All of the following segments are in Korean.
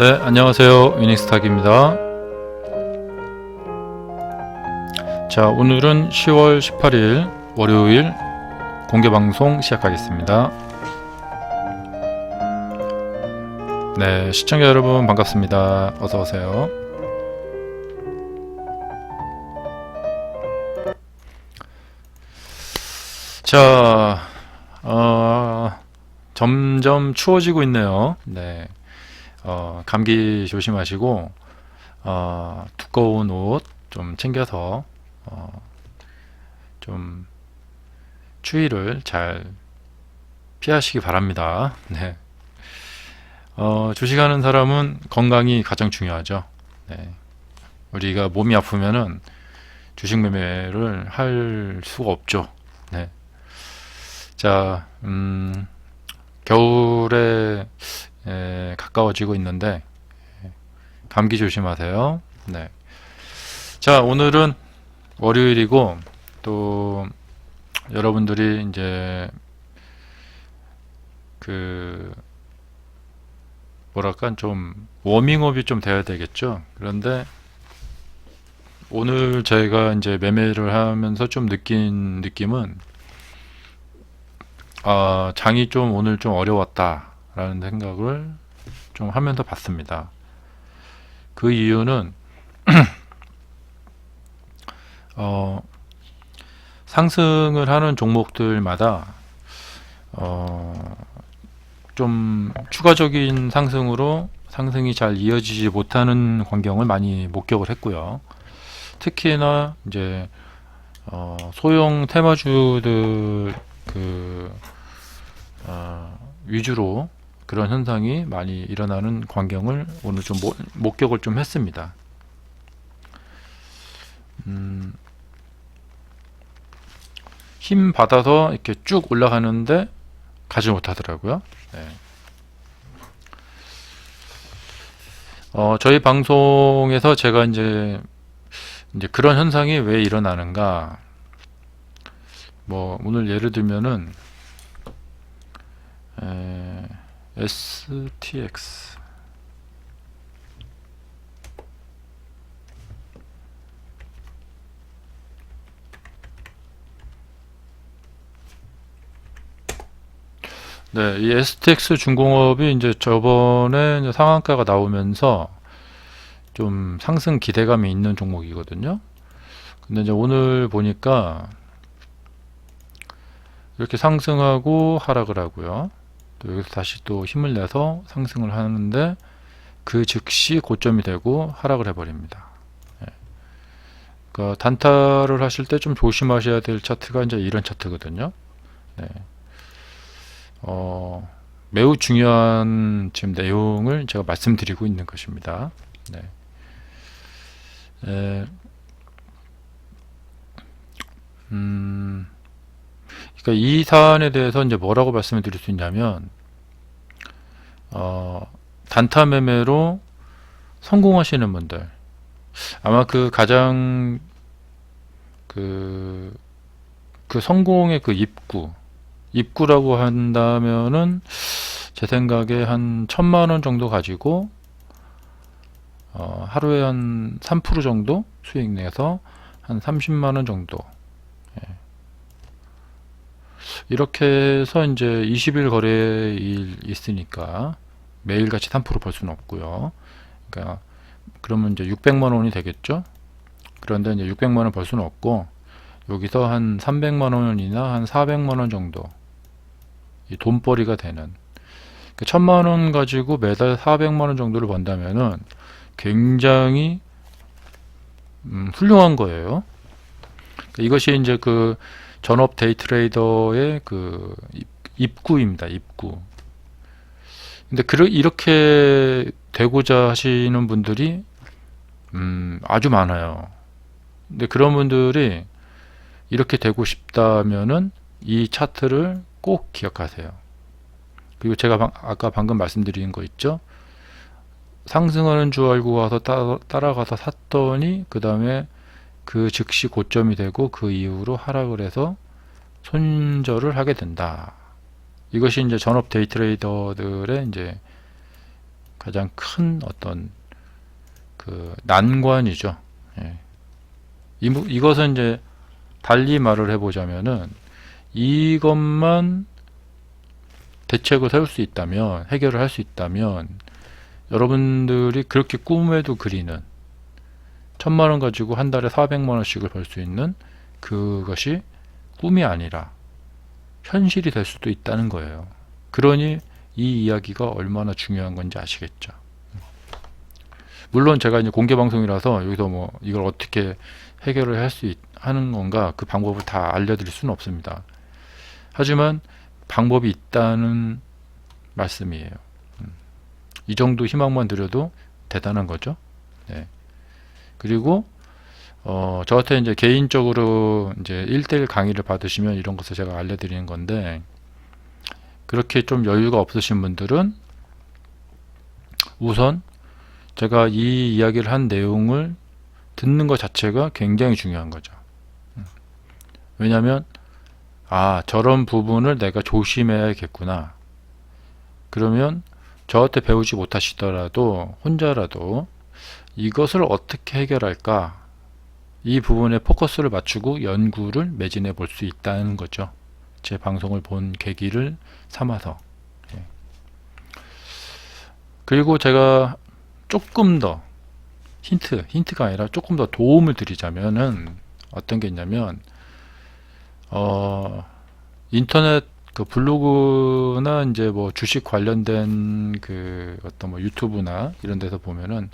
네, 안녕하세요. 유닉스탁입니다. 자, 오늘은 10월 18일 월요일 공개방송 시작하겠습니다. 네, 시청자 여러분 반갑습니다. 어서오세요. 자, 점점 추워지고 있네요. 네. 감기 조심하시고 두꺼운 옷 좀 챙겨서 좀 추위를 잘 피하시기 바랍니다. 네. 주식하는 사람은 건강이 가장 중요하죠. 네. 우리가 몸이 아프면은 주식 매매를 할 수가 없죠. 네. 자, 겨울에 가까워지고 있는데 감기 조심하세요. 네. 자, 오늘은 월요일이고 또 여러분들이 이제 그 뭐랄까 좀 워밍업이 좀 돼야 되겠죠. 그런데 오늘 제가 이제 매매를 하면서 좀 느낀 느낌은 장이 좀 오늘 좀 어려웠다 라는 생각을 좀 하면서 봤습니다. 그 이유는 상승을 하는 종목들마다 좀 추가적인 상승으로 상승이 잘 이어지지 못하는 광경을 많이 목격을 했고요. 특히나 이제 소형 테마주들 위주로 그런 현상이 많이 일어나는 광경을 오늘 좀 목격을 좀 했습니다. 힘 받아서 이렇게 쭉 올라가는데 가지 못하더라고요. 네. 저희 방송에서 제가 이제 그런 현상이 왜 일어나는가, 뭐 오늘 예를 들면은 STX 네, 이 STX 중공업이 이제 저번에 이제 상한가가 나오면서 좀 상승 기대감이 있는 종목이거든요. 근데 이제 오늘 보니까 이렇게 상승하고 하락을 하고요. 또 여기서 다시 또 힘을 내서 상승을 하는데 그 즉시 고점이 되고 하락을 해버립니다. 예. 그러니까 단타를 하실 때 좀 조심하셔야 될 차트가 이제 이런 차트거든요. 네. 매우 중요한 지금 내용을 제가 말씀드리고 있는 것입니다. 네. 그러니까 이 사안에 대해서 이제 뭐라고 말씀을 드릴 수 있냐면, 단타 매매로 성공하시는 분들, 아마 그 가장 그 성공의 그 입구라고 한다면은 제 생각에 한 1000만원 정도 가지고 하루에 한 3% 정도 수익 내서 한 30만원 정도, 이렇게 해서 이제 20일 거래일 있으니까 매일같이 3% 벌 수는 없고요. 그러니까 그러면 이제 600만원이 되겠죠. 그런데 이제 600만원 벌 수는 없고, 여기서 한 300만원이나 한 400만원 정도 이 돈벌이가 되는, 1000만원 가지고 매달 400만원 정도를 번다면은 굉장히 훌륭한 거예요. 이것이 이제 그 전업 데이트레이더의 그 입구입니다. 입구. 근데 이렇게 되고자 하시는 분들이 아주 많아요. 근데 그런 분들이 이렇게 되고 싶다면은 이 차트를 꼭 기억하세요. 그리고 제가 아까 방금 말씀드린 거 있죠? 상승하는 줄 알고 와서 따라가서 샀더니 그 다음에 그 즉시 고점이 되고 그 이후로 하락을 해서 손절을 하게 된다. 이것이 이제 전업 데이트레이더들의 이제 가장 큰 어떤 그 난관이죠. 예. 이것은 이제 달리 말을 해보자면은 이것만 대책을 세울 수 있다면, 해결을 할 수 있다면 여러분들이 그렇게 꿈에도 그리는 1000만원 가지고 한 달에 400만원씩을 벌 수 있는 그것이 꿈이 아니라 현실이 될 수도 있다는 거예요. 그러니 이 이야기가 얼마나 중요한 건지 아시겠죠. 물론 제가 이제 공개 방송이라서 여기서 뭐 이걸 어떻게 해결을 하는 건가, 그 방법을 다 알려드릴 수는 없습니다. 하지만 방법이 있다는 말씀이에요. 이 정도 희망만 드려도 대단한 거죠. 네. 그리고 저한테 이제 개인적으로 이제 1대1 강의를 받으시면 이런 것을 제가 알려드리는 건데, 그렇게 좀 여유가 없으신 분들은 우선 제가 이 이야기를 한 내용을 듣는 것 자체가 굉장히 중요한 거죠. 왜냐하면 저런 부분을 내가 조심해야겠구나. 그러면 저한테 배우지 못하시더라도 혼자라도 이것을 어떻게 해결할까, 이 부분에 포커스를 맞추고 연구를 매진해 볼 수 있다는 거죠. 제 방송을 본 계기를 삼아서. 예. 그리고 제가 조금 더 힌트가 아니라 조금 더 도움을 드리자면은 어떤 게 있냐면, 인터넷 그 블로그나 이제 뭐 주식 관련된 그 어떤 뭐 유튜브나 이런 데서 보면은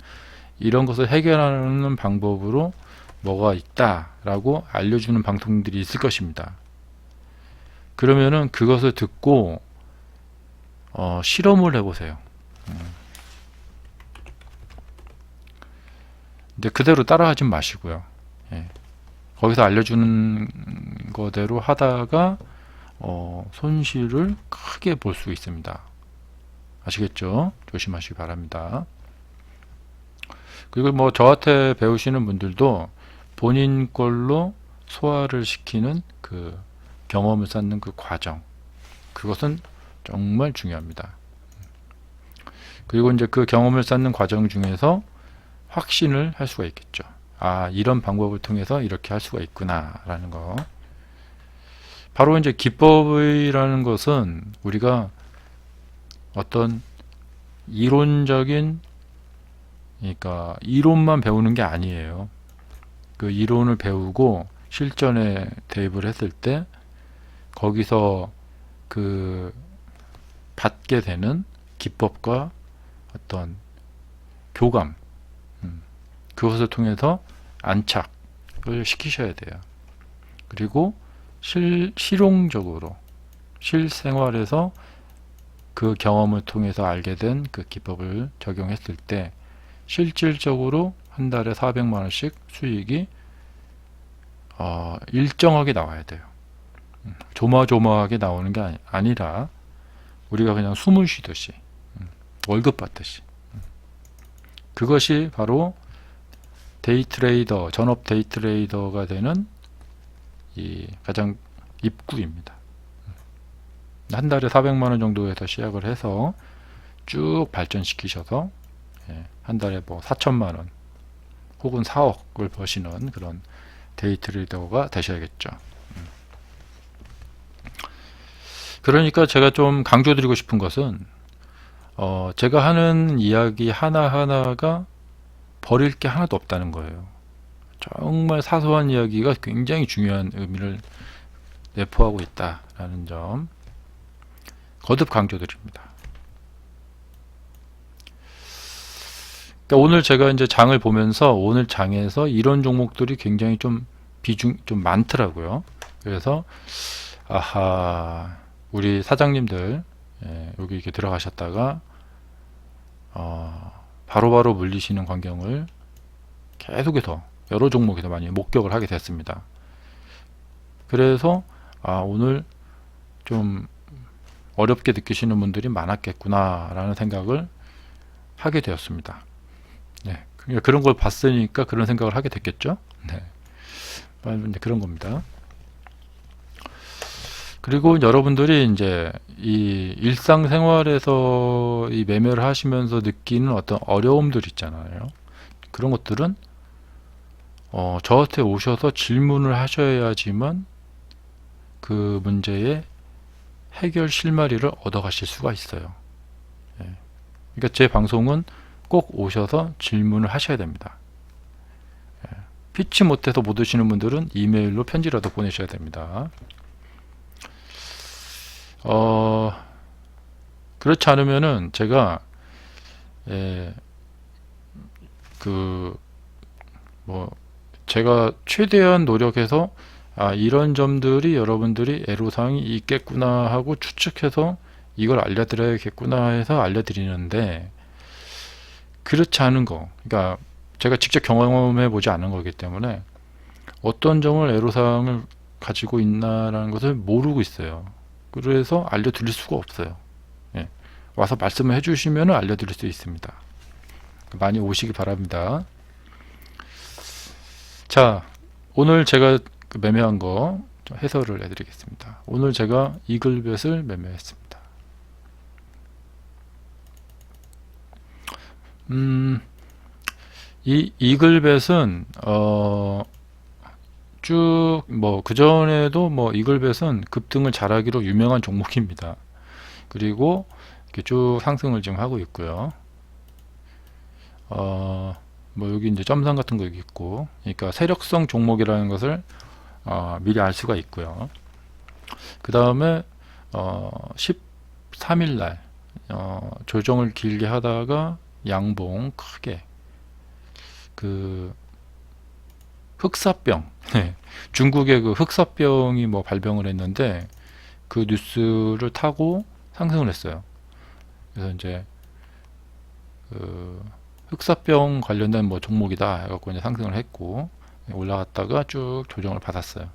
이런 것을 해결하는 방법으로 뭐가 있다라고 알려주는 방송들이 있을 것입니다. 그러면은 그것을 듣고 실험을 해보세요. 근데 그대로 따라하지 마시고요. 예. 거기서 알려주는 거대로 하다가 손실을 크게 볼 수 있습니다. 아시겠죠? 조심하시기 바랍니다. 그리고 뭐 저한테 배우시는 분들도 본인 걸로 소화를 시키는 그 경험을 쌓는 그 과정, 그것은 정말 중요합니다. 그리고 이제 그 경험을 쌓는 과정 중에서 확신을 할 수가 있겠죠. 이런 방법을 통해서 이렇게 할 수가 있구나 라는 거. 바로 이제 기법이라는 것은 우리가 어떤 이론적인, 그러니까 이론만 배우는 게 아니에요. 그 이론을 배우고 실전에 대입을 했을 때 거기서 그 받게 되는 기법과 어떤 교감, 그것을 통해서 안착을 시키셔야 돼요. 그리고 실용적으로 실생활에서 그 경험을 통해서 알게 된 그 기법을 적용했을 때 실질적으로 한 달에 400만원씩 수익이 일정하게 나와야 돼요. 조마조마하게 나오는 게 아니라 우리가 그냥 숨을 쉬듯이 월급 받듯이. 그것이 바로 데이트레이더, 전업 데이트레이더가 되는 이 가장 입구입니다. 한 달에 400만원 정도에서 시작을 해서 쭉 발전시키셔서 한 달에 뭐 4천만원 혹은 4억을 버시는 그런 데이트레이더가 되셔야겠죠. 그러니까 제가 좀 강조드리고 싶은 것은 제가 하는 이야기 하나하나가 버릴 게 하나도 없다는 거예요. 정말 사소한 이야기가 굉장히 중요한 의미를 내포하고 있다라는 점 거듭 강조드립니다. 그러니까 오늘 제가 이제 장을 보면서 오늘 장에서 이런 종목들이 굉장히 좀 많더라고요. 그래서 우리 사장님들 여기 이렇게 들어가셨다가 바로바로 물리시는 광경을 계속해서 여러 종목에서 많이 목격을 하게 됐습니다. 그래서 오늘 좀 어렵게 느끼시는 분들이 많았겠구나 라는 생각을 하게 되었습니다. 네, 그런 걸 봤으니까 그런 생각을 하게 됐겠죠. 네, 그런 겁니다. 그리고 여러분들이 이제 이 일상생활에서 이 매매를 하시면서 느끼는 어떤 어려움들 있잖아요. 그런 것들은 저한테 오셔서 질문을 하셔야지만 그 문제의 해결 실마리를 얻어 가실 수가 있어요. 예. 그러니까 제 방송은 꼭 오셔서 질문을 하셔야 됩니다. 예. 피치 못해서 못 오시는 분들은 이메일로 편지라도 보내셔야 됩니다. 그렇지 않으면은 제가 제가 최대한 노력해서 이런 점들이 여러분들이 애로사항이 있겠구나 하고 추측해서 이걸 알려드려야겠구나 해서 알려드리는데, 그렇지 않은 거, 그러니까 제가 직접 경험해 보지 않은 거기 때문에 어떤 점을 애로사항을 가지고 있나라는 것을 모르고 있어요. 그래서 알려드릴 수가 없어요. 예. 와서 말씀을 해주시면 알려드릴 수 있습니다. 많이 오시기 바랍니다. 자, 오늘 제가 매매한 거 좀 해설을 해드리겠습니다. 오늘 제가 이글벳을 매매했습니다. 이 이글벳은 쭉 그전에도 이글벳은 급등을 잘하기로 유명한 종목입니다. 그리고 이렇게 쭉 상승을 지금 하고 있고요. 여기 이제 점상 같은 거 여기 있고, 그러니까 세력성 종목이라는 것을 미리 알 수가 있고요. 그 다음에 13일 날 조정을 길게 하다가 양봉 크게 그 흑사병 중국의 그 흑사병이 발병을 했는데 그 뉴스를 타고 상승을 했어요. 그래서 이제 그 흑사병 관련된 종목이다 해갖고 이제 상승을 했고, 올라갔다가 쭉 조정을 받았어요.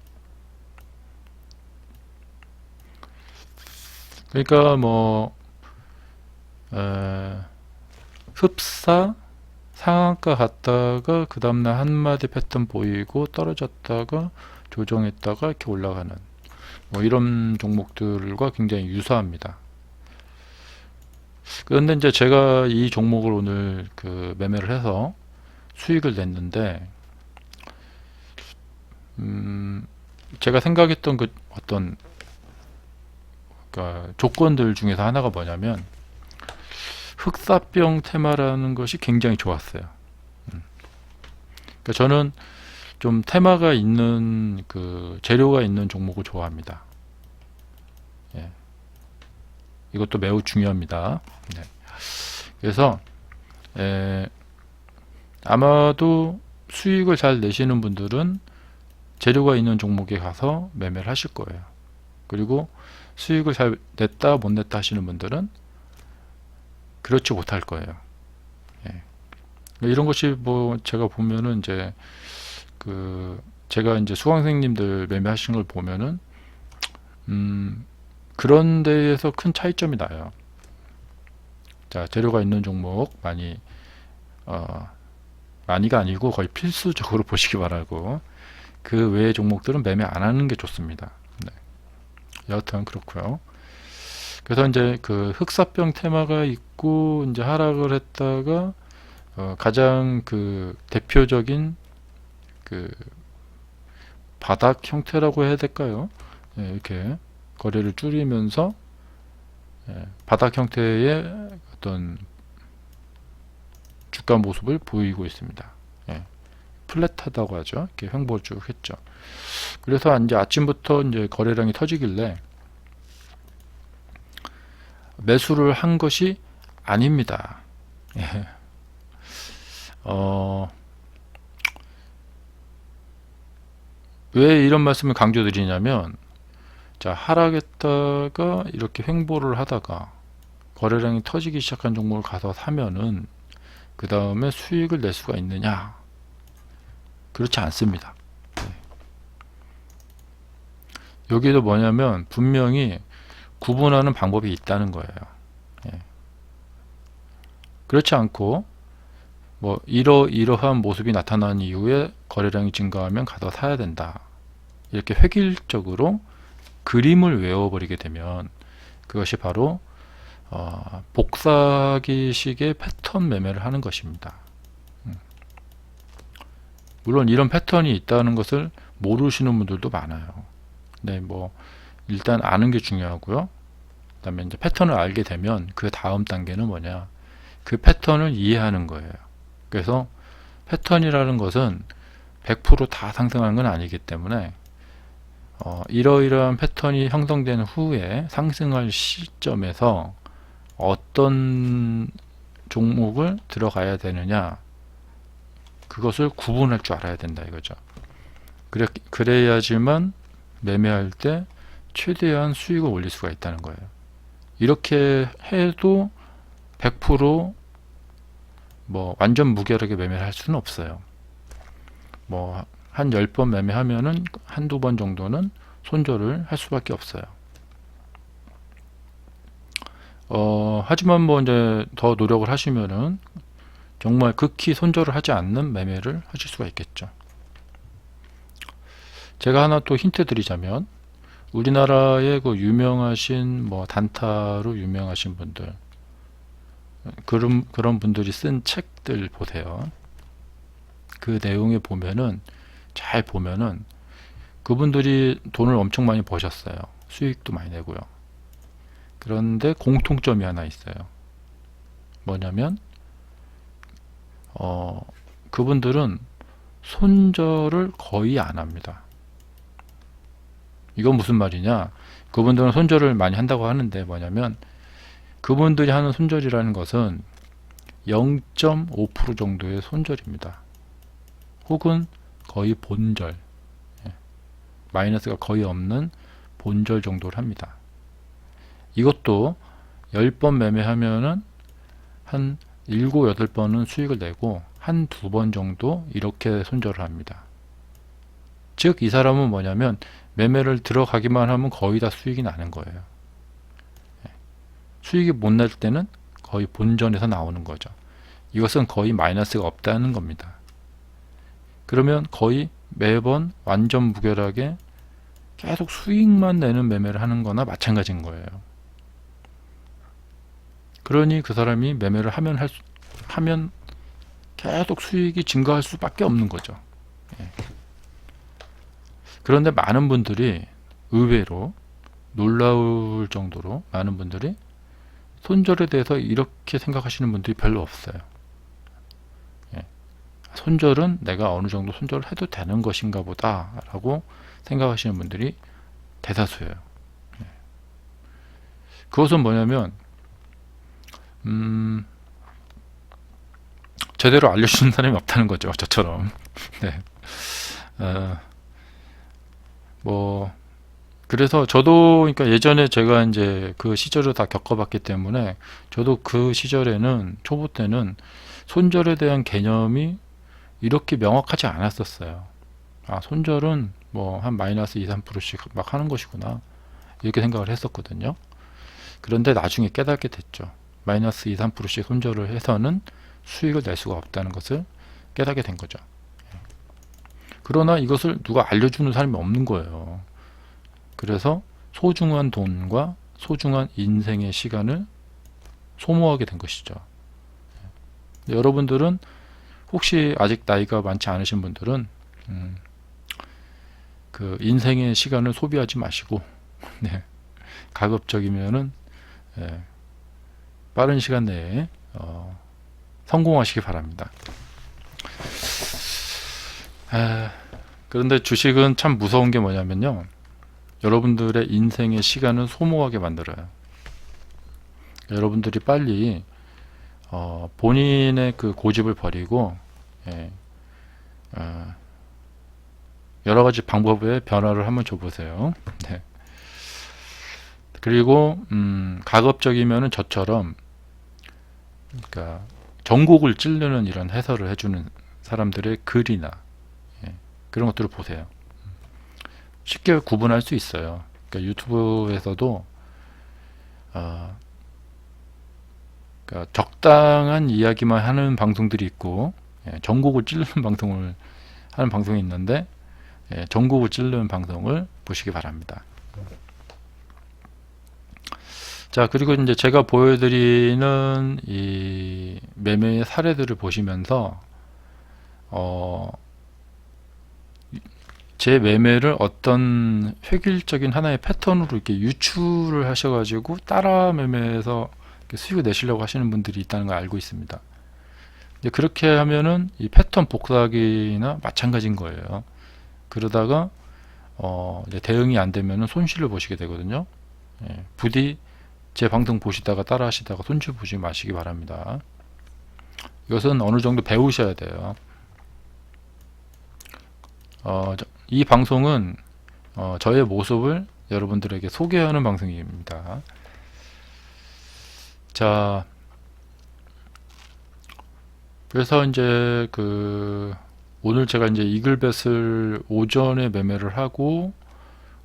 그러니까 흡사 상한가 갔다가 그 다음날 한마디 패턴 보이고 떨어졌다가 조정했다가 이렇게 올라가는 이런 종목들과 굉장히 유사합니다. 그런데 이제 제가 이 종목을 오늘 매매를 해서 수익을 냈는데, 제가 생각했던 어떤 조건들 중에서 하나가 뭐냐면 흑사병 테마라는 것이 굉장히 좋았어요. 그러니까 저는 좀 테마가 있는 재료가 있는 종목을 좋아합니다. 예. 이것도 매우 중요합니다. 네. 그래서 아마도 수익을 잘 내시는 분들은 재료가 있는 종목에 가서 매매를 하실 거예요. 그리고 수익을 잘 냈다 못 냈다 하시는 분들은 그렇지 못할 거예요. 예. 이런 것이 제가 보면은 이제 제가 이제 수강생님들 매매하시는 걸 보면은 그런 데에서 큰 차이점이 나요. 자, 재료가 있는 종목 많이가 아니고 거의 필수적으로 보시기 바라고, 그 외의 종목들은 매매 안 하는 게 좋습니다. 네. 여하튼 그렇고요. 그래서 이제 흑사병 테마가 있고 이제 하락을 했다가 가장 대표적인 바닥 형태라고 해야 될까요? 네, 이렇게 거래를 줄이면서 바닥 형태의 어떤 주가 모습을 보이고 있습니다. 플랫하다고 하죠. 이렇게 횡보를 쭉 했죠. 그래서 이제 아침부터 이제 거래량이 터지길래 매수를 한 것이 아닙니다. 왜 이런 말씀을 강조드리냐면, 자, 하락했다가 이렇게 횡보를 하다가 거래량이 터지기 시작한 종목을 가서 사면은 그 다음에 수익을 낼 수가 있느냐? 그렇지 않습니다. 여기도 뭐냐면 분명히 구분하는 방법이 있다는 거예요. 그렇지 않고 이러한 모습이 나타난 이후에 거래량이 증가하면 가서 사야 된다, 이렇게 획일적으로 그림을 외워버리게 되면 그것이 바로 복사기식의 패턴 매매를 하는 것입니다. 물론 이런 패턴이 있다는 것을 모르시는 분들도 많아요. 네, 뭐 일단 아는 게 중요하고요. 그다음에 이제 패턴을 알게 되면 그 다음 단계는 뭐냐? 그 패턴을 이해하는 거예요. 그래서 패턴이라는 것은 100%다 상승하는 건 아니기 때문에 이러이러한 패턴이 형성된 후에 상승할 시점에서 어떤 종목을 들어가야 되느냐, 그것을 구분할 줄 알아야 된다 이거죠. 그래야지만 매매할 때 최대한 수익을 올릴 수가 있다는 거예요. 이렇게 해도 100% 뭐 완전 무결하게 매매를 할 수는 없어요. 뭐 한 10번 매매하면은 한두 번 정도는 손절을 할 수밖에 없어요. 하지만 뭐 이제 더 노력을 하시면은 정말 극히 손절을 하지 않는 매매를 하실 수가 있겠죠. 제가 하나 또 힌트 드리자면, 우리나라의 그 유명하신 뭐 단타로 유명하신 분들, 그런 분들이 쓴 책들 보세요. 그 내용에 보면은, 잘 보면은 그분들이 돈을 엄청 많이 버셨어요. 수익도 많이 내고요. 그런데 공통점이 하나 있어요. 뭐냐면 그분들은 손절을 거의 안 합니다. 이건 무슨 말이냐? 그분들은 손절을 많이 한다고 하는데 뭐냐면, 그분들이 하는 손절이라는 것은 0.5% 정도의 손절입니다. 혹은 거의 본절, 마이너스가 거의 없는 본절 정도를 합니다. 이것도 10번 매매하면은 한 7, 8번은 수익을 내고 한 2번 정도 이렇게 손절을 합니다. 즉 이 사람은 뭐냐면 매매를 들어가기만 하면 거의 다 수익이 나는 거예요. 수익이 못 날 때는 거의 본전에서 나오는 거죠. 이것은 거의 마이너스가 없다는 겁니다. 그러면 거의 매번 완전 무결하게 계속 수익만 내는 매매를 하는 거나 마찬가지인 거예요. 그러니 그 사람이 매매를 하면 계속 수익이 증가할 수밖에 없는 거죠. 그런데 많은 분들이, 의외로 놀라울 정도로 많은 분들이 손절에 대해서 이렇게 생각하시는 분들이 별로 없어요. 손절은 내가 어느 정도 손절을 해도 되는 것인가 보다 라고 생각하시는 분들이 대다수예요. 그것은 뭐냐면 제대로 알려주는 사람이 없다는 거죠. 저처럼. 네. 뭐 그래서 저도, 그러니까 예전에 제가 이제 그 시절을 다 겪어봤기 때문에 저도 그 시절에는, 초보 때는 손절에 대한 개념이 이렇게 명확하지 않았었어요. 아, 손절은 뭐 한 마이너스 2, 3%씩 막 하는 것이구나, 이렇게 생각을 했었거든요. 그런데 나중에 깨닫게 됐죠. 마이너스 2, 3%씩 손절을 해서는 수익을 낼 수가 없다는 것을 깨닫게 된 거죠. 그러나 이것을 누가 알려주는 사람이 없는 거예요. 그래서 소중한 돈과 소중한 인생의 시간을 소모하게 된 것이죠. 여러분들은 혹시 아직 나이가 많지 않으신 분들은 그 인생의 시간을 소비하지 마시고, 네, 가급적이면은 빠른 시간 내에 성공하시기 바랍니다. 그런데 주식은 참 무서운 게 뭐냐면요, 여러분들의 인생의 시간을 소모하게 만들어요. 여러분들이 빨리 본인의 그 고집을 버리고 여러 가지 방법의 변화를 한번 줘보세요. 네. 그리고 가급적이면은 저처럼, 그러니까 전곡을 찌르는 이런 해설을 해주는 사람들의 글이나 그런 것들을 보세요. 쉽게 구분할 수 있어요. 그러니까 유튜브에서도 그러니까 적당한 이야기만 하는 방송들이 있고, 전곡을 찌르는 방송을 하는 방송이 있는데, 전곡을 찌르는 방송을 보시기 바랍니다. 자, 그리고 이제 제가 보여드리는 이 매매의 사례들을 보시면서 어, 제 매매를 어떤 획일적인 하나의 패턴으로 이렇게 유추를 하셔가지고 따라 매매해서 이렇게 수익을 내시려고 하시는 분들이 있다는 걸 알고 있습니다. 이제 그렇게 하면은 이 패턴 복사하기나 마찬가지인 거예요. 그러다가 이제 대응이 안 되면은 손실을 보시게 되거든요. 예, 부디 제 방송 보시다가 따라 하시다가 손실 보지 마시기 바랍니다. 이것은 어느 정도 배우셔야 돼요. 이 방송은 저의 모습을 여러분들에게 소개하는 방송입니다. 자, 그래서 이제 오늘 제가 이제 이글벳을 오전에 매매를 하고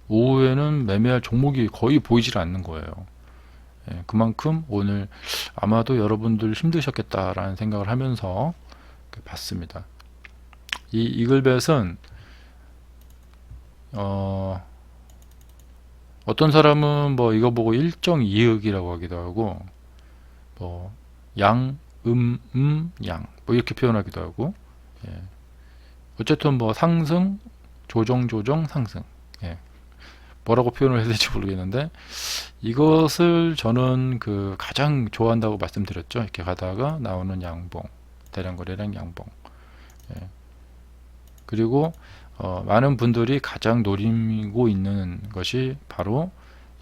오후에는 매매할 종목이 거의 보이질 않는 거예요. 예, 그만큼 오늘 아마도 여러분들 힘드셨겠다라는 생각을 하면서 봤습니다. 이 이글벳은 어떤 사람은 뭐 이거 보고 1.2억이라고 하기도 하고 뭐 양, 양, 뭐 이렇게 표현하기도 하고, 예. 어쨌든 뭐 상승, 조정, 상승, 예. 뭐라고 표현을 해야 될지 모르겠는데 이것을 저는 가장 좋아한다고 말씀드렸죠. 이렇게 가다가 나오는 양봉, 대량거래량 양봉, 예. 그리고 많은 분들이 가장 노리고 있는 것이 바로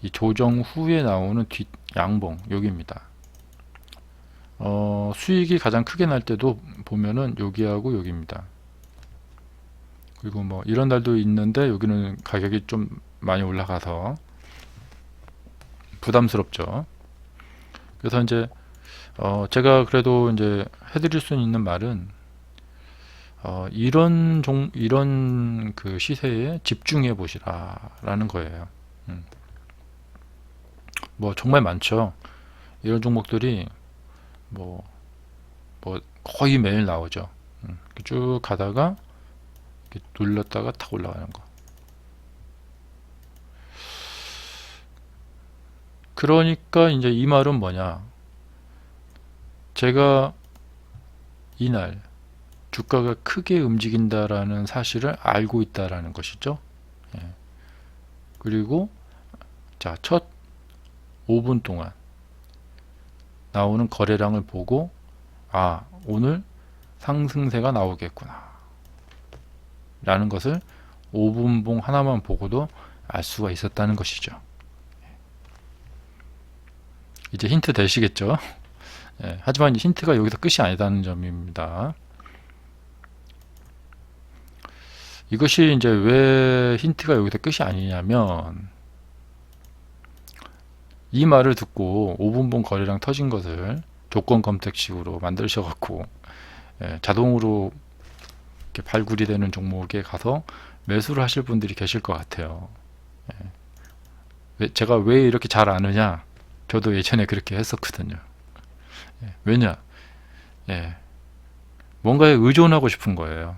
이 조정 후에 나오는 뒷 양봉 여기입니다. 수익이 가장 크게 날 때도 보면은 여기하고 여기입니다. 그리고 뭐 이런 날도 있는데 여기는 가격이 좀 많이 올라가서 부담스럽죠. 그래서 이제 제가 그래도 이제 해드릴 수 있는 말은 이런 시세에 집중해 보시라라는 거예요. 뭐 정말 많죠. 이런 종목들이 뭐 거의 매일 나오죠. 쭉 가다가 이렇게 눌렀다가 탁 올라가는 거. 그러니까 이제 이 말은 뭐냐? 제가 이날 주가가 크게 움직인다라는 사실을 알고 있다라는 것이죠. 예. 그리고 자, 첫 5분 동안 나오는 거래량을 보고 오늘 상승세가 나오겠구나 라는 것을 5분봉 하나만 보고도 알 수가 있었다는 것이죠. 이제 힌트 되시겠죠? 예, 하지만 이 힌트가 여기서 끝이 아니다는 점입니다. 이것이 이제 왜 힌트가 여기서 끝이 아니냐면 이 말을 듣고 5분봉 거래량 터진 것을 조건 검색식으로 만드셔갖고 자동으로 이렇게 발굴이 되는 종목에 가서 매수를 하실 분들이 계실 것 같아요. 제가 왜 이렇게 잘 아느냐? 저도 예전에 그렇게 했었거든요. 왜냐? 뭔가에 의존하고 싶은 거예요.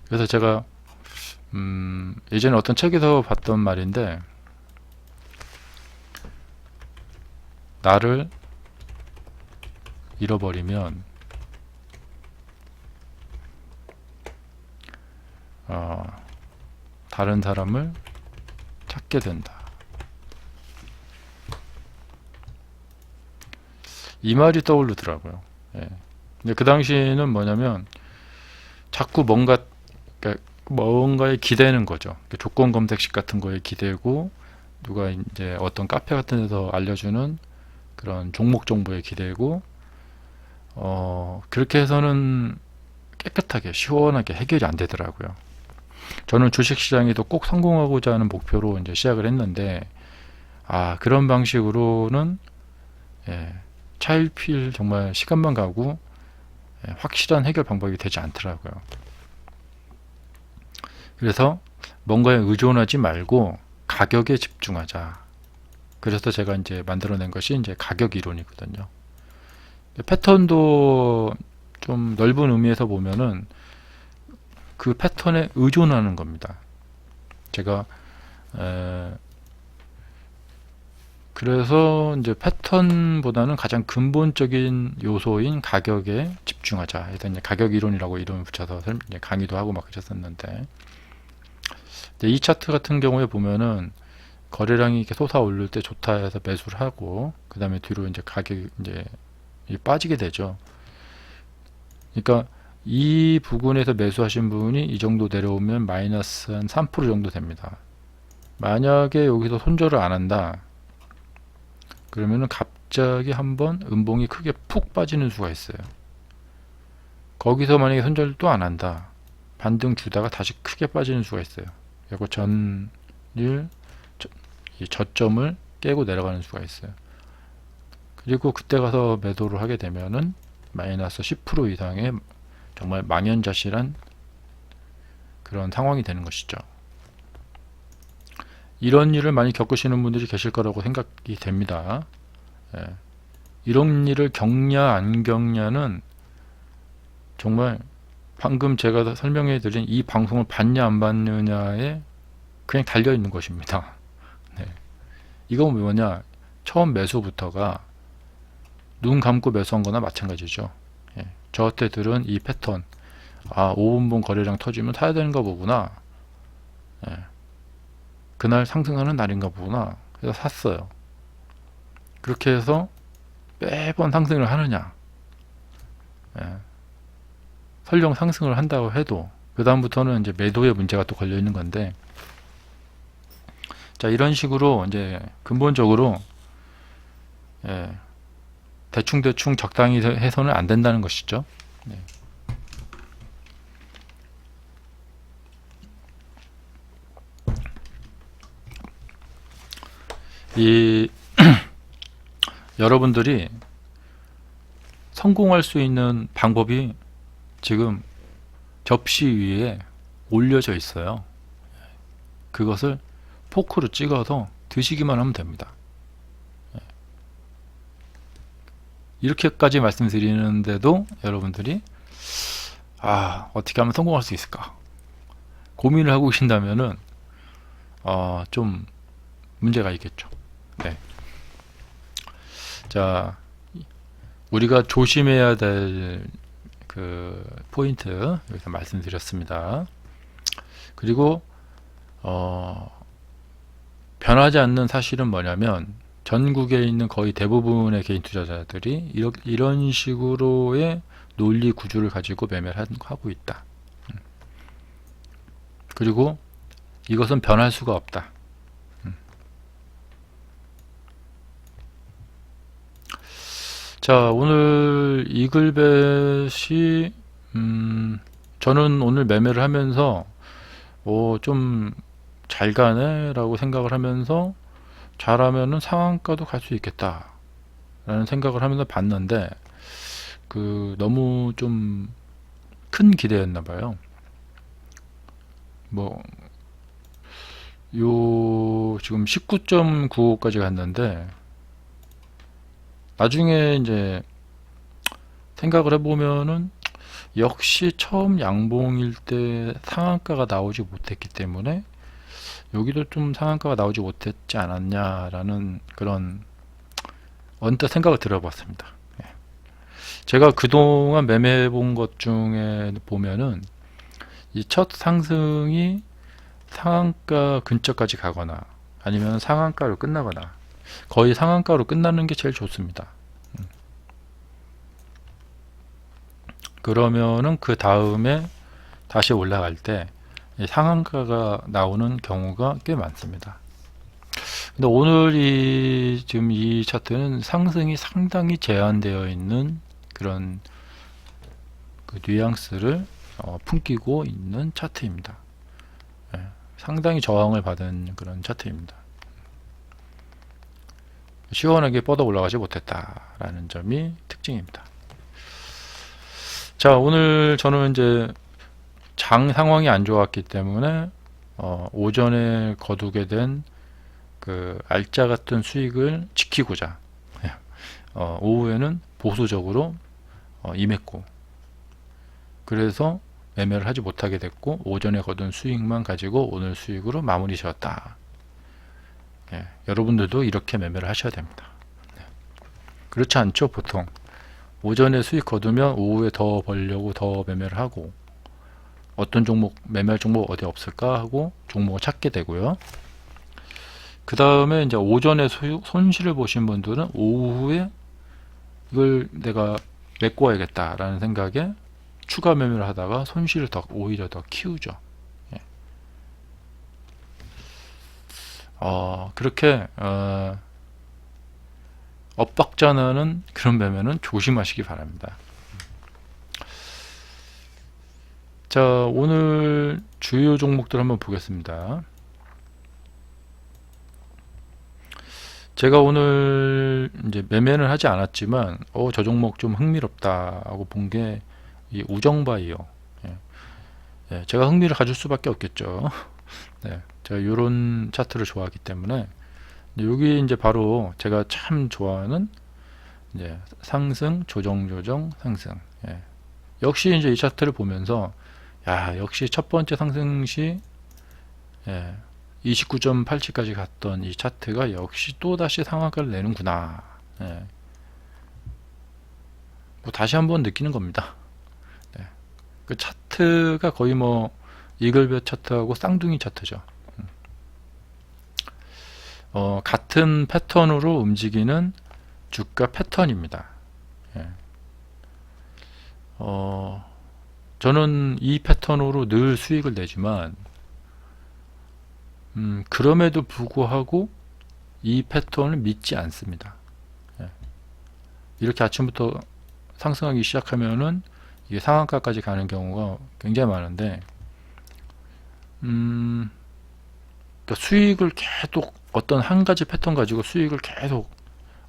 그래서 제가 예전에 어떤 책에서 봤던 말인데 나를 잃어버리면 다른 사람을 찾게 된다. 이 말이 떠오르더라고요. 근데 그 당시에는 뭐냐면 자꾸 뭔가에 기대는 거죠. 조건 검색식 같은 거에 기대고 누가 이제 어떤 카페 같은 데서 알려주는 그런 종목 정보에 기대고 그렇게 해서는 깨끗하게 시원하게 해결이 안 되더라고요. 저는 주식시장에도 꼭 성공하고자 하는 목표로 이제 시작을 했는데 그런 방식으로는 차일피일 정말 시간만 가고 확실한 해결 방법이 되지 않더라고요. 그래서 뭔가에 의존하지 말고 가격에 집중하자. 그래서 제가 이제 만들어낸 것이 이제 가격 이론이거든요. 패턴도 좀 넓은 의미에서 보면은 그 패턴에 의존하는 겁니다. 제가 그래서 이제 패턴보다는 가장 근본적인 요소인 가격에 집중하자. 일단 이제 가격 이론이라고 이름을 붙여서 이제 강의도 하고 막 그랬었는데, 이제 이 차트 같은 경우에 보면은 거래량이 이렇게 솟아오를 때 좋다 해서 매수를 하고, 그 다음에 뒤로 이제 가격이 이제 빠지게 되죠. 그러니까 이 부분에서 매수하신 분이 이 정도 내려오면 마이너스 한 3% 정도 됩니다. 만약에 여기서 손절을 안 한다 그러면은 갑자기 한번 음봉이 크게 푹 빠지는 수가 있어요. 거기서 만약에 손절 또 안 한다 반등 주다가 다시 크게 빠지는 수가 있어요. 그리고 전일 저점을 깨고 내려가는 수가 있어요. 그리고 그때 가서 매도를 하게 되면은 마이너스 10% 이상의 정말 망연자실한 그런 상황이 되는 것이죠. 이런 일을 많이 겪으시는 분들이 계실 거라고 생각이 됩니다. 예. 이런 일을 겪냐 안 겪냐는 정말 방금 제가 설명해 드린 이 방송을 받냐 안 받느냐에 그냥 달려 있는 것입니다. 네. 이건 뭐냐, 처음 매수부터가 눈 감고 매수한 거나 마찬가지죠. 예. 저한테들은 이 패턴, 5분봉 거래량 터지면 사야 되는가 보구나, 예. 그날 상승하는 날인가 보구나, 그래서 샀어요. 그렇게 해서 매번 상승을 하느냐, 예. 설령 상승을 한다고 해도 그 다음부터는 이제 매도의 문제가 또 걸려 있는 건데, 자, 이런 식으로 이제 근본적으로, 예, 대충 적당히 해서는 안 된다는 것이죠. 네. 이 여러분들이 성공할 수 있는 방법이 지금 접시 위에 올려져 있어요. 그것을 포크로 찍어서 드시기만 하면 됩니다. 이렇게까지 말씀드리는데도 여러분들이 어떻게 하면 성공할 수 있을까 고민을 하고 계신다면은 좀 문제가 있겠죠. 네. 자, 우리가 조심해야 될 그 포인트 여기서 말씀드렸습니다. 그리고 변하지 않는 사실은 뭐냐면, 전국에 있는 거의 대부분의 개인 투자자들이 이런 식으로의 논리 구조를 가지고 매매를 하고 있다. 그리고 이것은 변할 수가 없다. 자, 오늘 이글벳이 저는 오늘 매매를 하면서 좀 잘 가네 라고 생각을 하면서, 잘하면은 상한가도 갈 수 있겠다 라는 생각을 하면서 봤는데, 너무 좀 큰 기대였나 봐요. 지금 19.95까지 갔는데, 나중에 이제 생각을 해보면은 역시 처음 양봉일 때 상한가가 나오지 못했기 때문에 여기도 좀 상한가가 나오지 못했지 않았냐라는 그런 언뜻 생각을 들어봤습니다. 제가 그동안 매매해 본 것 중에 보면은 이 첫 상승이 상한가 근처까지 가거나 아니면 상한가로 끝나거나, 거의 상한가로 끝나는 게 제일 좋습니다. 그러면은 그 다음에 다시 올라갈 때 상한가가 나오는 경우가 꽤 많습니다. 근데 오늘 지금 이 차트는 상승이 상당히 제한되어 있는 그런 뉘앙스를 풍기고 있는 차트입니다. 상당히 저항을 받은 그런 차트입니다. 시원하게 뻗어 올라가지 못했다라는 점이 특징입니다. 자, 오늘 저는 이제 장 상황이 안 좋았기 때문에 오전에 거두게 된 그 알짜 같은 수익을 지키고자 오후에는 보수적으로 임했고, 그래서 매매를 하지 못하게 됐고, 오전에 거둔 수익만 가지고 오늘 수익으로 마무리 지었다. 여러분들도 이렇게 매매를 하셔야 됩니다. 그렇지 않죠? 보통 오전에 수익 거두면 오후에 더 벌려고 더 매매를 하고, 어떤 종목, 매매할 종목 어디 없을까 하고 종목을 찾게 되고요. 그 다음에 이제 오전에 손실을 보신 분들은 오후에 이걸 내가 메꿔야겠다라는 생각에 추가 매매를 하다가 손실을 오히려 더 키우죠. 그렇게 엇박자 나는 그런 매매는 조심하시기 바랍니다. 자, 오늘 주요 종목들 한번 보겠습니다. 제가 오늘 이제 매매는 하지 않았지만 저 종목 좀 흥미롭다 하고 본 게 이 우정바이오. 제가 흥미를 가질 수밖에 없겠죠. 제가 이런 차트를 좋아하기 때문에. 여기 이제 바로 제가 참 좋아하는 이제 상승, 조정, 상승. 역시 이제 이 차트를 보면서 역시 첫 번째 상승 시 29.87까지 갔던 이 차트가 역시 또 다시 상한가를 내는구나. 뭐 다시 한번 느끼는 겁니다. 그 차트가 거의 뭐 이글벳 차트하고 쌍둥이 차트죠. 같은 패턴으로 움직이는 주가 패턴입니다. 저는 이 패턴으로 늘 수익을 내지만 그럼에도 불구하고 이 패턴을 믿지 않습니다. 이렇게 아침부터 상승하기 시작하면은 이게 상한가까지 가는 경우가 굉장히 많은데, 그러니까 수익을 계속 어떤 한 가지 패턴 가지고 수익을 계속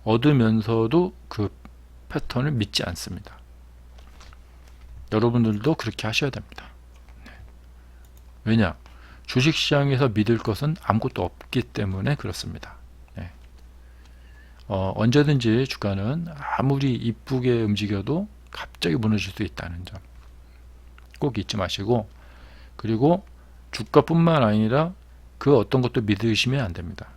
얻으면서도 그 패턴을 믿지 않습니다. 여러분들도 그렇게 하셔야 됩니다. 왜냐? 주식시장에서 믿을 것은 아무것도 없기 때문에 그렇습니다. 언제든지 주가는 아무리 이쁘게 움직여도 갑자기 무너질 수 있다는 점 꼭 잊지 마시고, 그리고 주가뿐만 아니라 그 어떤 것도 믿으시면 안 됩니다.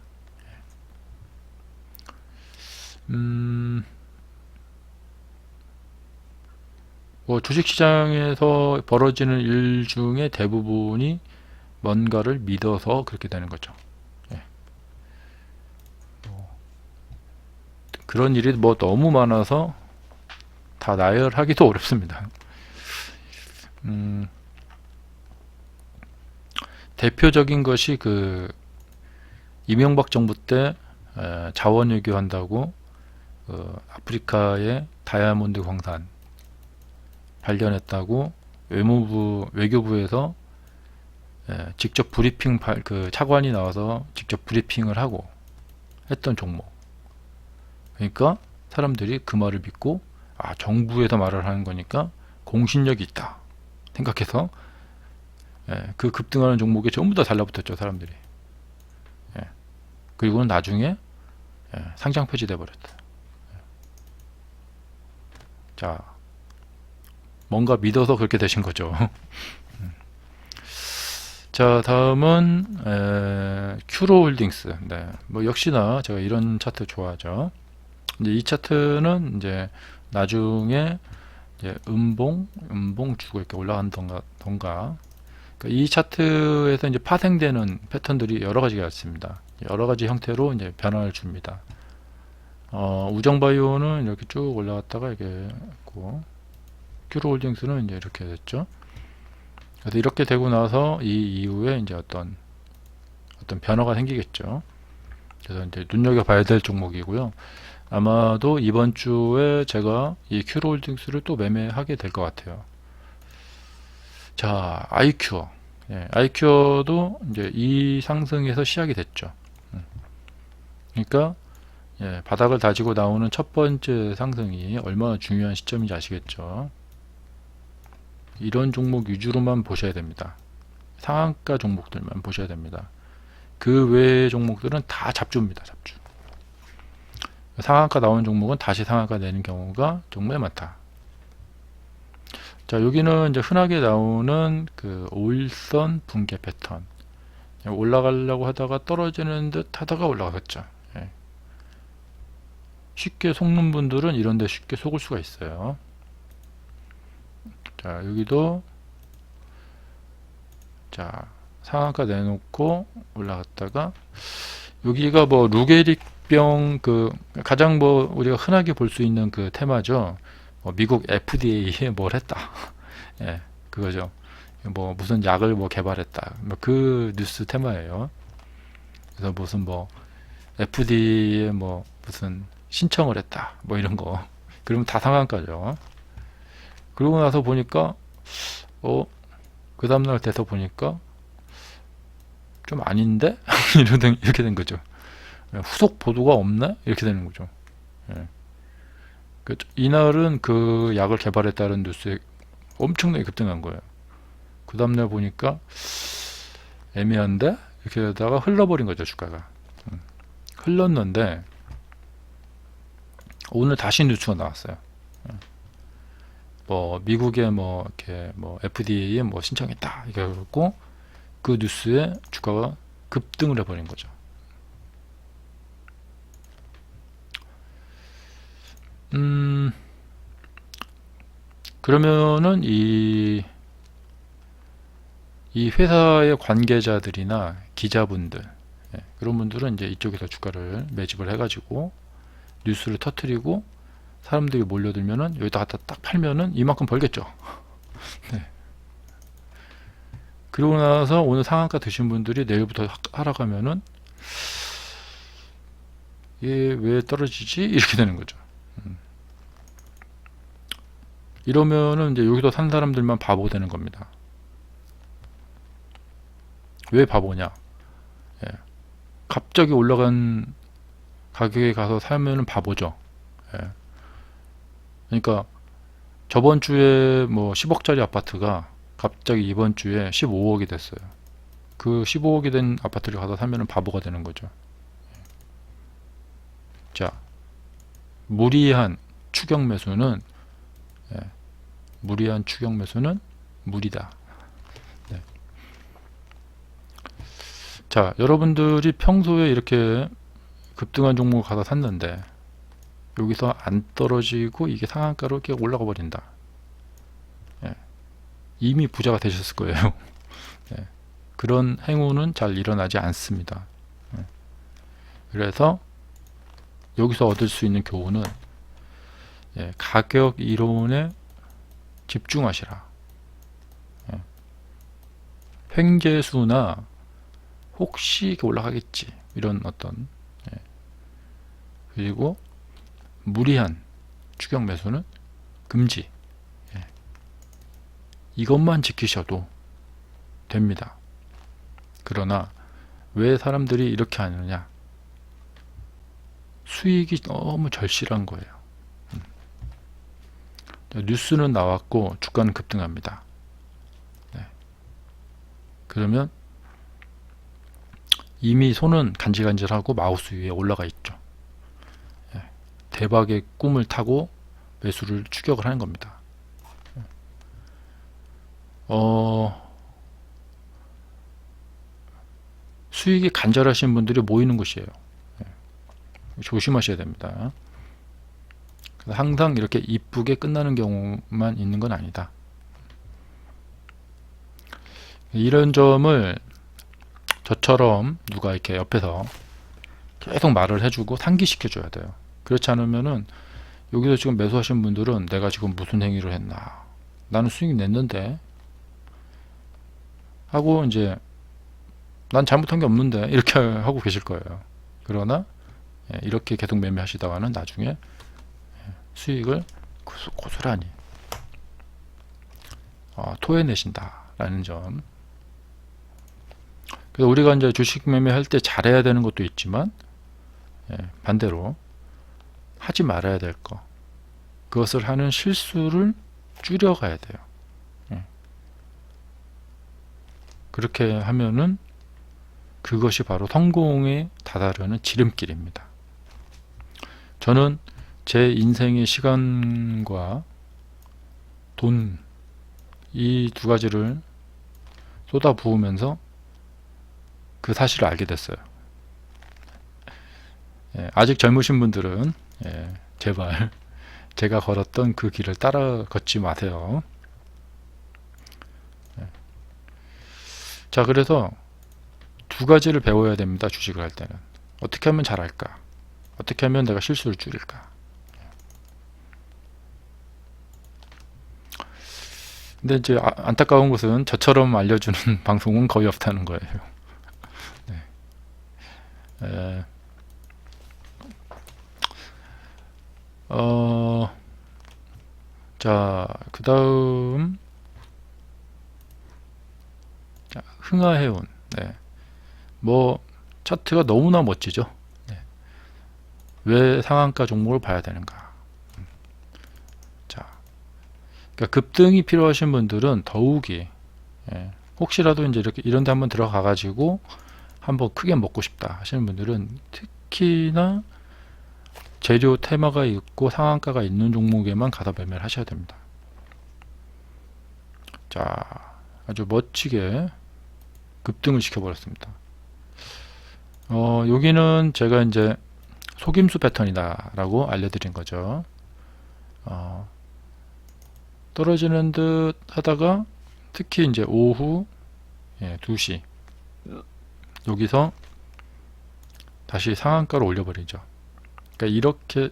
주식시장에서 벌어지는 일 중에 대부분이 뭔가를 믿어서 그렇게 되는 거죠. 그런 일이 뭐 너무 많아서 다 나열하기도 어렵습니다. 대표적인 것이 그 이명박 정부 때 자원 외교한다고 아프리카의 다이아몬드 광산 발견했다고 외교부에서 직접 브리핑 그 차관이 나와서 직접 브리핑을 하고 했던 종목. 그러니까 사람들이 그 말을 믿고 정부에서 말을 하는 거니까 공신력이 있다 생각해서 그 급등하는 종목에 전부 다 달라붙었죠, 사람들이. 그리고는 나중에 상장 폐지돼 버렸다. 자, 뭔가 믿어서 그렇게 되신 거죠. 자, 다음은 큐로홀딩스. 뭐 역시나 제가 이런 차트 좋아하죠. 이제 이 차트는 이제 나중에 이제 음봉 주고 이렇게 올라간던가. 그러니까 이 차트에서 이제 파생되는 패턴들이 여러 가지가 있습니다. 여러 가지 형태로 이제 변화를 줍니다. 우정바이오는 이렇게 쭉 올라갔다가 이렇게 했고, 큐로홀딩스는 이제 이렇게 됐죠. 그래서 이렇게 되고 나서 이 이후에 이제 어떤 변화가 생기겠죠. 그래서 이제 눈여겨봐야 될 종목이고요. 아마도 이번 주에 제가 이 큐로홀딩스를 또 매매하게 될 것 같아요. 자, 아이큐어. 아이큐어도 이제 이 상승에서 시작이 됐죠. 그러니까 바닥을 다지고 나오는 첫 번째 상승이 얼마나 중요한 시점인지 아시겠죠. 이런 종목 위주로만 보셔야 됩니다. 상한가 종목들만 보셔야 됩니다. 그 외의 종목들은 다 잡주입니다. 잡주. 상한가 나오는 종목은 다시 상한가 내는 경우가 정말 많다. 자, 여기는 이제 흔하게 나오는 그 5일선 붕괴 패턴. 올라가려고 하다가 떨어지는 듯 하다가 올라가겠죠. 예. 쉽게 속는 분들은 이런데 쉽게 속을 수가 있어요. 자, 여기도 자 상한가 내놓고 올라갔다가 여기가 뭐 루게릭병 그 가장 뭐 우리가 흔하게 볼 수 있는 그 테마죠. 미국 FDA에 뭘 했다. 예, 그거죠. 뭐 무슨 약을 뭐 개발했다. 뭐 그 뉴스 테마예요. 그래서 무슨 뭐 FDA에 뭐 무슨 신청을 했다. 뭐 이런 거. 그러면 다 상한가죠. 그러고 나서 보니까 그 다음날 돼서 보니까 좀 아닌데? 이렇게 된 거죠. 후속 보도가 없나? 이렇게 되는 거죠. 예. 이날은 그 약을 개발했다는 뉴스에 엄청나게 급등한 거예요. 그 다음날 보니까 애매한데? 이렇게 하다가 흘러버린 거죠, 주가가. 흘렀는데 오늘 다시 뉴스가 나왔어요. 뭐 미국에 뭐 이렇게 뭐 FDA에 뭐 신청했다 이렇게 그랬고 그 뉴스에 주가가 급등을 해버린 거죠. 그러면은 이 회사의 관계자들이나 기자분들 그런 분들은 이제 이쪽에서 주가를 매집을 해가지고 뉴스를 터트리고 사람들이 몰려들면은 여기다 갖다 딱 팔면은 이만큼 벌겠죠. 네. 그러고 나서 오늘 상한가 드신 분들이 내일부터 하락하면은 얘 왜 떨어지지? 이렇게 되는 거죠. 이러면은 이제 여기서 산 사람들만 바보 되는 겁니다. 왜 바보냐? 예. 갑자기 올라간 가격에 가서 사면은 바보죠. 예. 그러니까 저번 주에 뭐 10억짜리 아파트가 갑자기 이번 주에 15억이 됐어요. 그 15억이 된 아파트를 가서 사면은 바보가 되는 거죠. 자, 무리한 추격 매수는 무리한 추격 매수는 무리다. 네. 자, 여러분들이 평소에 이렇게 급등한 종목을 가서 샀는데 여기서 안 떨어지고 이게 상한가로 이렇게 올라가 버린다. 이미 부자가 되셨을 거예요. 그런 행운은 잘 일어나지 않습니다. 그래서 여기서 얻을 수 있는 교훈은 가격 이론에 집중하시라. 횡재수나 혹시 올라가겠지 이런 어떤 그리고 무리한 추격 매수는 금지. 이것만 지키셔도 됩니다. 그러나 왜 사람들이 이렇게 하느냐? 수익이 너무 절실한 거예요. 뉴스는 나왔고 주가는 급등합니다. 그러면 이미 손은 간질간질하고 마우스 위에 올라가 있죠. 대박의 꿈을 타고 매수를 추격을 하는 겁니다. 수익이 간절하신 분들이 모이는 곳이에요. 조심하셔야 됩니다. 항상 이렇게 이쁘게 끝나는 경우만 있는 건 아니다. 이런 점을 저처럼 누가 이렇게 옆에서 계속 말을 해주고 상기시켜 줘야 돼요. 그렇지 않으면은 여기서 지금 매수하신 분들은 내가 지금 무슨 행위를 했나, 나는 수익 냈는데 하고 이제 난 잘못한 게 없는데 이렇게 하고 계실 거예요. 그러나 이렇게 계속 매매하시다가는 나중에 수익을 고스란히 토해내신다라는 점. 그래서 우리가 이제 주식 매매할 때 잘해야 되는 것도 있지만 반대로 하지 말아야 될 거, 그것을 하는 실수를 줄여가야 돼요. 그렇게 하면은 그것이 바로 성공에 다다르는 지름길입니다. 저는 제 인생의 시간과 돈, 이 두 가지를 쏟아 부으면서 그 사실을 알게 됐어요. 예, 아직 젊으신 분들은 제발 제가 걸었던 그 길을 따라 걷지 마세요. 자, 그래서 두 가지를 배워야 됩니다. 주식을 할 때는. 어떻게 하면 잘할까? 어떻게 하면 내가 실수를 줄일까? 근데 이제 안타까운 것은 저처럼 알려주는 방송은 거의 없다는 거예요. 네. 에, 자, 그 다음, 흥하해운. 네. 뭐, 차트가 너무나 멋지죠. 네. 왜 상한가 종목을 봐야 되는가? 자, 그러니까 급등이 필요하신 분들은 더욱이, 혹시라도 이제 이렇게 이런 데 한번 들어가 가지고 한번 크게 먹고 싶다 하시는 분들은 특히나 재료 테마가 있고 상한가가 있는 종목에만 가서 매매를 하셔야 됩니다. 자, 아주 멋지게 급등을 시켜버렸습니다. 여기는 제가 이제 속임수 패턴이다 라고 알려드린 거죠. 떨어지는 듯 하다가 특히 이제 오후 2시 여기서 다시 상한가로 올려버리죠. 그러니까 이렇게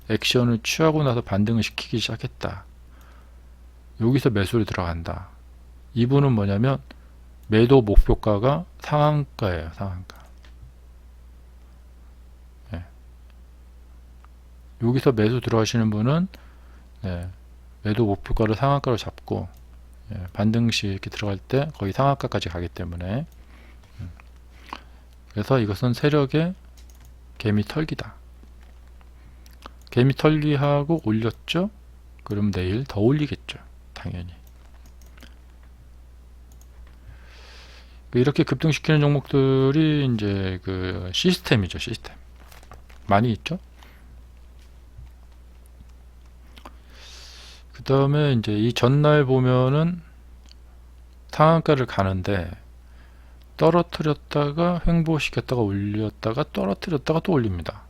액션을 취하고 나서 반등을 시키기 시작했다. 여기서 매수를 들어간다. 이분은 뭐냐면 매도 목표가가 상한가예요. 상한가. 여기서 매수 들어가시는 분은 매도 목표가를 상한가로 잡고 반등시 이렇게 들어갈 때 거의 상한가까지 가기 때문에 그래서 이것은 세력의 개미 털기다. 개미 털기하고 올렸죠? 그럼 내일 더 올리겠죠. 당연히. 이렇게 급등시키는 종목들이 이제 그 시스템이죠. 시스템. 많이 있죠? 그 다음에 이제 이 전날 보면은 상한가를 가는데 떨어뜨렸다가 횡보시켰다가 올렸다가 떨어뜨렸다가 또 올립니다.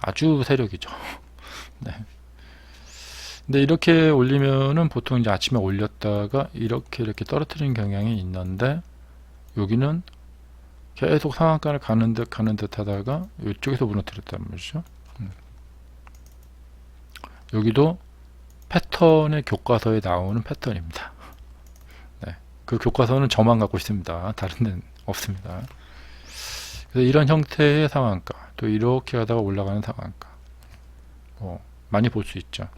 아주 세력이죠. 네. 근데 이렇게 올리면은 보통 이제 아침에 올렸다가 이렇게 떨어뜨리는 경향이 있는데 여기는 계속 상한가를 가는 듯 하다가 이쪽에서 무너뜨렸단 말이죠. 여기도 패턴의 교과서에 나오는 패턴입니다. 네. 그 교과서는 저만 갖고 있습니다. 다른 데는 없습니다. 그래서 이런 형태의 상한가, 또 이렇게 하다가 올라가는 상한가, 많이 볼 수 있죠.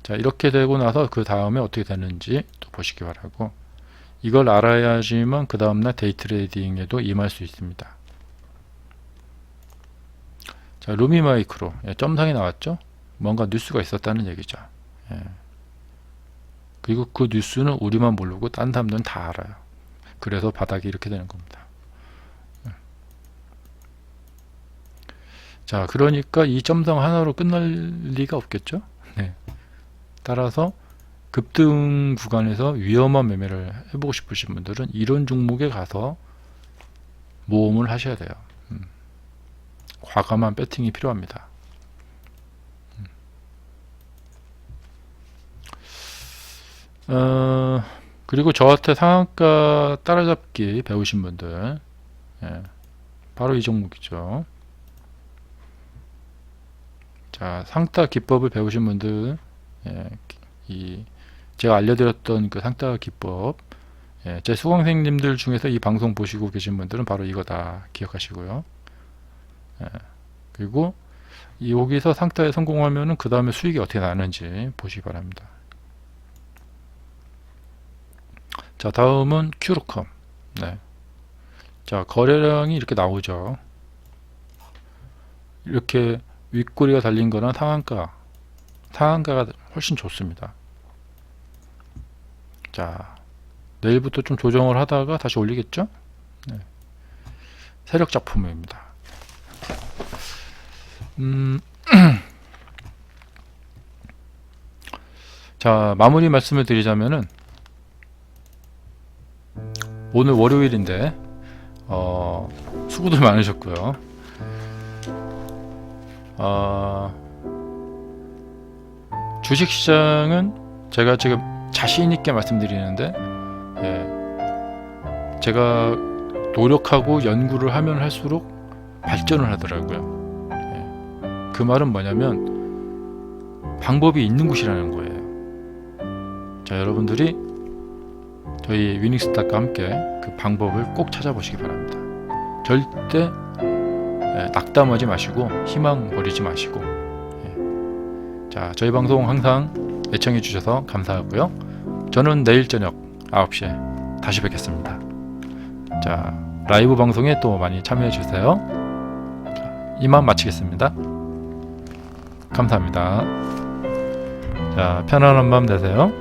자, 이렇게 되고 나서 그 다음에 어떻게 되는지 또 보시기 바라고, 이걸 알아야지만 그 다음날 데이 트레이딩에도 임할 수 있습니다. 자, 루미마이크로 점상이 나왔죠. 뭔가 뉴스가 있었다는 얘기죠. 그리고 그 뉴스는 우리만 모르고 딴 사람들은 다 알아요. 그래서 바닥이 이렇게 되는 겁니다. 자, 그러니까 이 점상 하나로 끝날 리가 없겠죠. 네. 따라서 급등 구간에서 위험한 매매를 해보고 싶으신 분들은 이런 종목에 가서 모험을 하셔야 돼요. 과감한 배팅이 필요합니다. 그리고 저한테 상한가 따라잡기 배우신 분들, 바로 이 종목이죠. 자, 상따 기법을 배우신 분들, 제가 알려드렸던 그 상따 기법, 제 수강생님들 중에서 이 방송 보시고 계신 분들은 바로 이거다 기억하시고요. 그리고 여기서 상따에 성공하면은 그 다음에 수익이 어떻게 나는지 보시기 바랍니다. 자, 다음은 큐로컴. 네. 자, 거래량이 이렇게 나오죠. 이렇게 윗꼬리가 달린 거는 상한가가 훨씬 좋습니다. 자, 내일부터 좀 조정을 하다가 다시 올리겠죠? 네. 세력 작품입니다. 자, 마무리 말씀을 드리자면은 오늘 월요일인데 수고들 많으셨고요. 주식시장은 제가 지금 자신있게 말씀드리는데, 제가 노력하고 연구를 하면 할수록 발전을 하더라고요. 그 말은 뭐냐면 방법이 있는 곳이라는 거예요. 자, 여러분들이 저희 위닝스탁과 함께 그 방법을 꼭 찾아보시기 바랍니다. 절대 낙담하지 마시고 희망 버리지 마시고. 자, 저희 방송 항상 애청해 주셔서 감사하고요. 저는 내일 저녁 9시에 다시 뵙겠습니다. 자, 라이브 방송에 또 많이 참여해 주세요. 자, 이만 마치겠습니다. 감사합니다. 자, 편안한 밤 되세요.